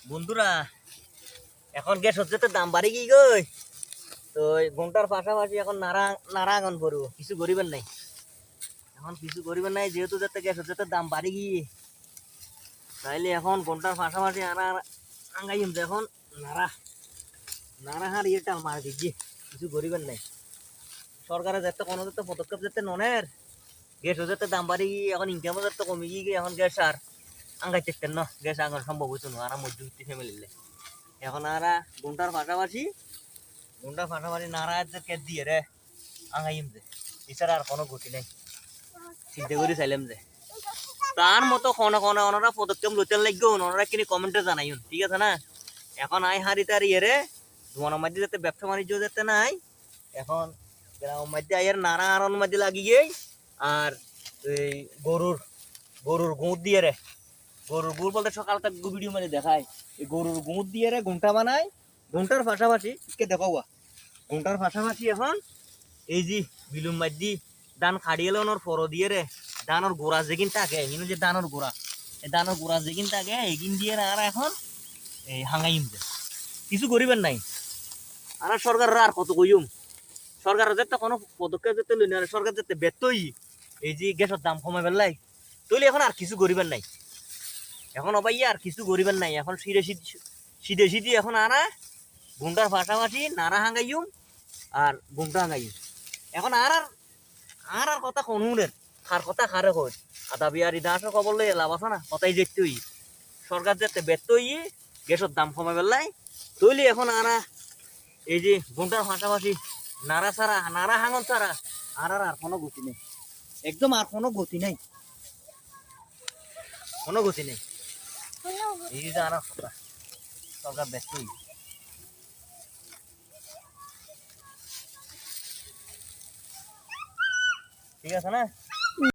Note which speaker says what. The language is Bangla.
Speaker 1: বন্ধুরা এখন গ্যাস হচ্ছে তো দাম বাড়ি গিয়ে গই তো ঘন্টার পাশাপাশি এখন নাড়া নাড়া আগুন করবো কিছু গরিবের নাই এখন কিছু গরিবের নাই যেহেতু যাতে গ্যাস হচ্ছে তো দাম বাড়ি গিয়ে তাইলে এখন ঘন্টার পাশাপাশি আনা আঙ্গাইম এখন নাড়া নাড়া হার ইয়েটা মার দিচ্ছি কিছু গরিবের নাই সরকারের যাতে কোনো যাতে পদক্ষেপ যাতে ননের গ্যাস হচ্ছে দাম বাড়ি গিয়ে এখন ইনকামও যাতে কমে গিয়ে এখন গ্যাস আর আঙ্গাই চেকতেন না গ্যাস আঙার সম্ভব হয়েছে না আর মধ্যবিত্তি ফ্যামিলিলে এখন আর ঘন্টার পাশাপাশি নাড়া যে দিয়ে রে আঙাইম যে এছাড়া আর কোনো গতি নেই চিন্তা করে চাইলাম যে তার মতো ওনারা পদক্ষেপ লইতে লাগবে ওনারা কিনে কমেন্টে জানাইন ঠিক আছে না এখন আই হারি তার ইয়ে ধোয়ানোর মধ্যে যাতে ব্যবসা বাণিজ্য যাতে নাই এখন গ্রামের মধ্যে আয়ের নাড়া আড়ানোর মধ্যে লাগিয়ে আর এই গরুর গুঁত দিয়ে রে গরুর গুড় বলতে সকালটা ভিডিও মানে দেখায় এই গরুর গুঁত দিয়ে রে ঘন্টা বানায় ঘন্টার পাশাপাশি কে দেখাও ঘন্টার পাশাপাশি এখন এই যে বিলুম মাঝি ধান খাড়িয়ে ওর ফর দিয়ে রে ধানের গোড়া যেগিন থাকে হিনো যে ধানের গোড়া এই ধানের গোড়া যেগিন থাকে এগিন দিয়ে আর এখন এই হাঙ্গাইম যে কিছু করিবেন নাই আর সরকার আর কত কইম সরকার যাতে কোনো পদক্ষেপ যাতে লই না সরকার যাতে ব্যর্থই এই যে গ্যাসের দাম কমাই ফেললাই তৈলে এখন আর কিছু করিবেন নাই এখন অবাই আর কিছু করিবেন নাই এখন সিধে সিধি এখন আনা ঘুমটার পাশাপাশি নাড়া হাঙ্গাইম আর ঘুমটা হাঙ্গাইম এখন আর আর আর কথা কনুনের খার কথা খারে কই আদা বিয়ারি দাঁড়ার খবর লই লাভ আছে না কথাই দেখতে হই সরকার যাতে ব্যর্থ হইয়ে গ্যাসের দাম কমাই ফেললাই তৈলি এখন আনা এই যে ঘুমটার পাশাপাশি নাড়া ছাড়া নাড়া হাঙন ছাড়া আর আর কোনো গতি নেই একদম আর কোনো গতি নেই কোনো গতি নেই এই যে আর কথা সরকার ব্যর্থ হই ঠিক আছে না